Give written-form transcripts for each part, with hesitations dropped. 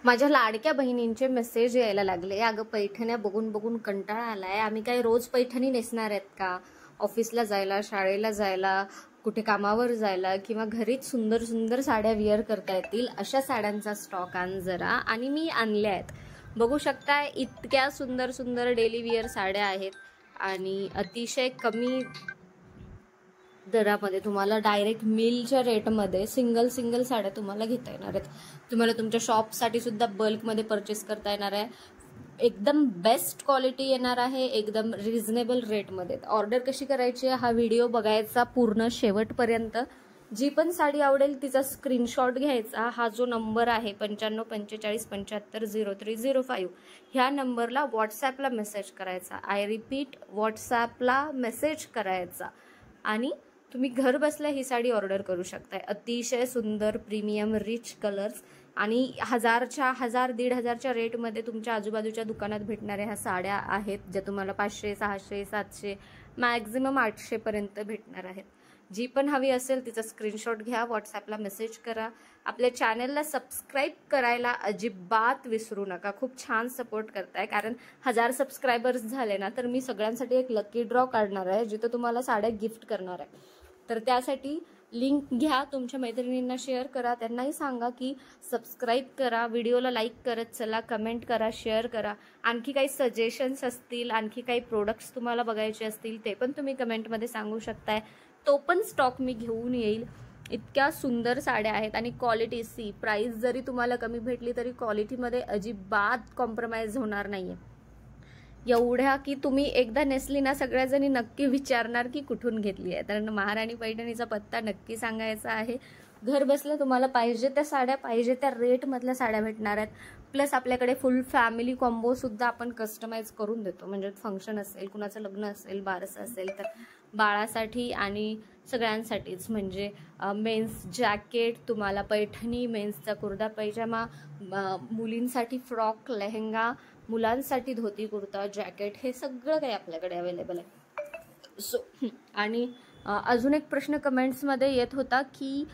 माझ्या लाडक्या बहिणींचे मेसेज यायला लागले, अगं पैठण्या बघून बघून कंटाळा आलाय, आम्ही काय रोज पैठणी नेसणार आहेत का? ऑफिसला जायला, शाळेला जायला, कुठे कामावर जायला किंवा घरीच सुंदर सुंदर साड्या विअर करता येतील अशा साड्यांचा स्टॉक आण जरा. आणि मी आणल्या आहेत, बघू शकताय इतक्या सुंदर सुंदर डेली विअर साड्या आहेत आणि अतिशय कमी दरामध्ये तुम्हाला डायरेक्ट मिलच्या रेटमध्ये सिंगल साड्या तुम्हाला घेता येणार आहेत. तुम्हाला तुमच्या शॉपसाठी सुद्धा बल्कमध्ये परचेस करता येणार आहे. एकदम बेस्ट क्वालिटी येणार आहे, एकदम रिझनेबल रेटमध्ये. ऑर्डर कशी करायची हा व्हिडिओ बघायचा पूर्ण शेवटपर्यंत. जी पण साडी आवडेल तिचा स्क्रीनशॉट घ्यायचा. हा जो नंबर आहे 9545750305 ह्या नंबरला व्हॉट्सॲपला मेसेज करायचा. आय रिपीट, व्हॉट्सॲपला मेसेज करायचा आणि तुम्ही घर बसल्या ही साडी ऑर्डर करू शकताय. अतिशय सुंदर प्रीमियम रिच कलर्स आणि 1000-1500 रेटमध्ये तुमच्या आजूबाजूच्या दुकानात भेटणाऱ्या ह्या साड्या आहेत, ज्या तुम्हाला 500, 600, 700 मॅक्झिमम 800 पर्यंत भेटणार आहेत. जी पण हवी असेल तिचा स्क्रीनशॉट घ्या, व्हॉट्सॲपला मेसेज करा. आपल्या चॅनलला सबस्क्राईब करायला अजिबात विसरू नका. खूप छान सपोर्ट करताय, कारण 1000 सबस्क्रायबर्स झाले ना तर मी सगळ्यांसाठी एक लकी ड्रॉ काढणार आहे, जिथं तुम्हाला साड्या गिफ्ट करणार आहे. तर त्यासाठी लिंक घ्या, तुमच्या मैत्रिणींना शेअर करा, त्यांनाही सांगा की सबस्क्राईब करा, व्हिडिओला लाईक करत चला, कमेंट करा, शेअर करा. आणखी काही सजेशन्स असतील, आणखी काही प्रोडक्ट्स तुम्हाला बघायचे असतील ते पण तुम्ही कमेंटमध्ये सांगू शकताय. तो पण स्टॉक मी घेऊन येईल. इतक्या सुंदर साड्या आहेत आणि क्वालिटी सी, प्राइस जरी तुम्हाला कमी भेटली तरी क्वालिटीमध्ये अजिबात कॉम्प्रोमाइज होणार नाहीये. एवढ्या की तुम्ही एकदा नेसली ना सगळ्याजणी नक्की विचारणार की कुठून घेतली आहे. तर महाराणी पैठणीचा पत्ता नक्की सांगायचा आहे. घर बसल्या तुम्हाला पाहिजे त्या साड्या, पाहिजे त्या रेटमधल्या साड्या भेटणार आहेत. प्लस आपल्याकडे फुल फॅमिली कॉम्बो सुद्धा आपण कस्टमाइज करून देतो. म्हणजे फंक्शन असेल, कुणाचं लग्न असेल, बारसं असेल तर बाळासाठी आणि सगळ्यांसाठीच. म्हणजे मेन्स जॅकेट तुम्हाला पैठणी, मेन्सचा कुर्ता पैजामा, मुलींसाठी फ्रॉक लेहंगा, मुलांसाठी धोती कुर्ता जॅकेट, हे सगळं काही आपल्याकडे अवेलेबल आहे. सो आणि अजून एक प्रश्न कमेंट्समध्ये येत होता की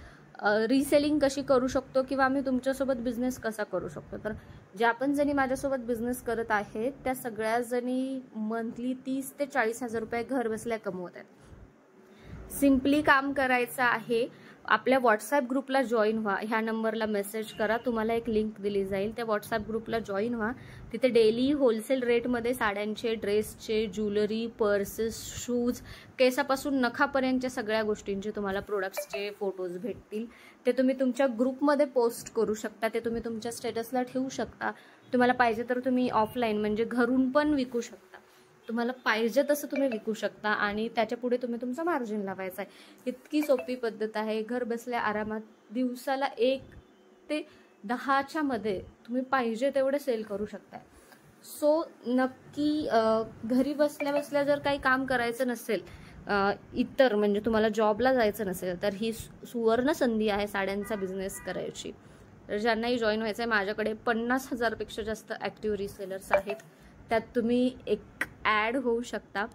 रिसेलिंग कशी करू शकतो किंवा आम्ही तुमच्यासोबत बिझनेस कसा करू शकतो. तर ज्या पण जणी माझ्यासोबत बिझनेस करत आहेत त्या सगळ्या जणी मंथली 30 ते 40 हजार रुपये घर बसल्या कमवत आहेत. सिम्पली काम करायचं आहे. आपल्या व्हॉट्सॲप ग्रुपला जॉईन व्हा. ह्या नंबरला मेसेज करा, तुम्हाला एक लिंक दिली जाईल. त्या व्हॉट्सॲप ग्रुपला जॉईन व्हा. तिथे डेली होलसेल रेटमध्ये साड्यांचे, ड्रेसचे, ज्वेलरी, पर्सेस, शूज, केसापासून नखापर्यंतच्या सगळ्या गोष्टींचे तुम्हाला प्रोडक्ट्सचे फोटोज भेटतील. ते तुम्ही तुमच्या ग्रुपमध्ये पोस्ट करू शकता, ते तुम्ही तुमच्या स्टेटसला ठेवू शकता. तुम्हाला पाहिजे तर तुम्ही ऑफलाईन म्हणजे घरून पण विकू शकता. तुम्हाला पाहिजे तसं तुम्ही विकू शकता आणि त्याच्या पुढे तुम्ही तुमचं मार्जिन लावायचं आहे. इतकी सोपी पद्धत आहे. घर बसल्या आरामात दिवसाला 1 ते 10च्या मध्ये तुम्ही पाहिजे तेवढे सेल करू शकताय. सो नक्की घरी बसल्या बसल्या जर काही काम करायचं नसेल, इतर म्हणजे तुम्हाला जॉबला जायचं नसेल, तर ही सुवर्ण संधी आहे साड्यांचा बिझनेस करायची. तर ज्यांनाही जॉईन व्हायचं आहे, माझ्याकडे 50,000 पेक्षा जास्त ॲक्टिव्ह रिसेलर्स आहेत. त्यात तुम्ही एक ॲड होऊ शकता.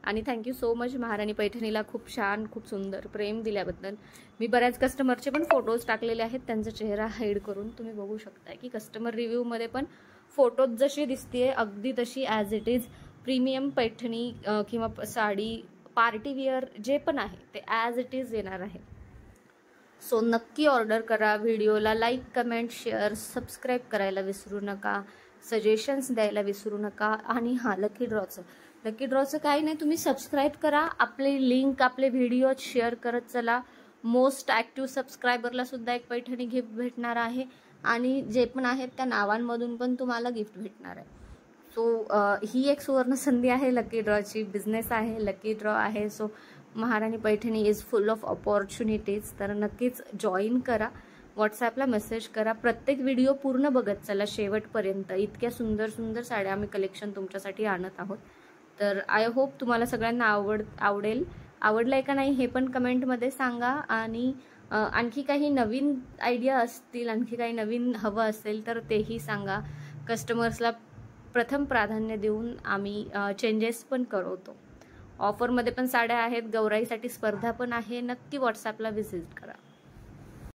आणि थँक्यू सो मच महाराणी पैठणीला खूप छान, खूप सुंदर प्रेम दिल्याबद्दल. मी बऱ्याच कस्टमरचे पण फोटोज टाकलेले आहेत, त्यांचा चेहरा हाईड करून. तुम्ही बघू शकता की कस्टमर रिव्ह्यूमध्ये पण फोटोज जशी दिसते अगदी तशी as it is premium Paithani किंवा साडी, पार्टी वेअर जे पण आहे ते ॲज इट इज येणार आहे. सो नक्की ऑर्डर करा. व्हिडिओला लाईक, कमेंट, शेअर, सबस्क्राईब करायला विसरू नका. सजेशन्स द्यायला विसरू नका. आणि हां, लकी ड्रॉचं काही नाही, तुम्ही सबस्क्राईब करा, आपली लिंक, आपले व्हिडिओ शेअर करत चला. मोस्ट ॲक्टिव्ह सबस्क्रायबरला सुद्धा एक पैठणी गिफ्ट भेटणार आहे आणि जे पण आहेत त्या नावांमधून पण तुम्हाला गिफ्ट भेटणार आहे. सो ही एक सुवर्ण संधी आहे लकी ड्रॉची. बिझनेस आहे, लकी ड्रॉ आहे. सो महाराणी Paithani is full of opportunities. तर नक्कीच जॉईन करा, व्हॉट्सॲपला मेसेज करा. प्रत्येक व्हिडिओ पूर्ण बघत चला शेवटपर्यंत. इतक्या सुंदर सुंदर साड्या आम्ही कलेक्शन तुमच्यासाठी आणत आहोत. तर आय होप तुम्हाला सगळ्यांना आवडेल. आवडलंय का नाही हे पण कमेंटमध्ये सांगा. आणि आणखी काही नवीन आयडिया असतील, आणखी काही नवीन हवं असेल तर तेही सांगा. कस्टमर्सला प्रथम प्राधान्य देऊन आम्ही चेंजेस पण करवतो. ऑफरमध्ये पण साड्या आहेत, गौराईसाठी स्पर्धा पण आहे. नक्की व्हॉट्सॲपला व्हिजिट करा.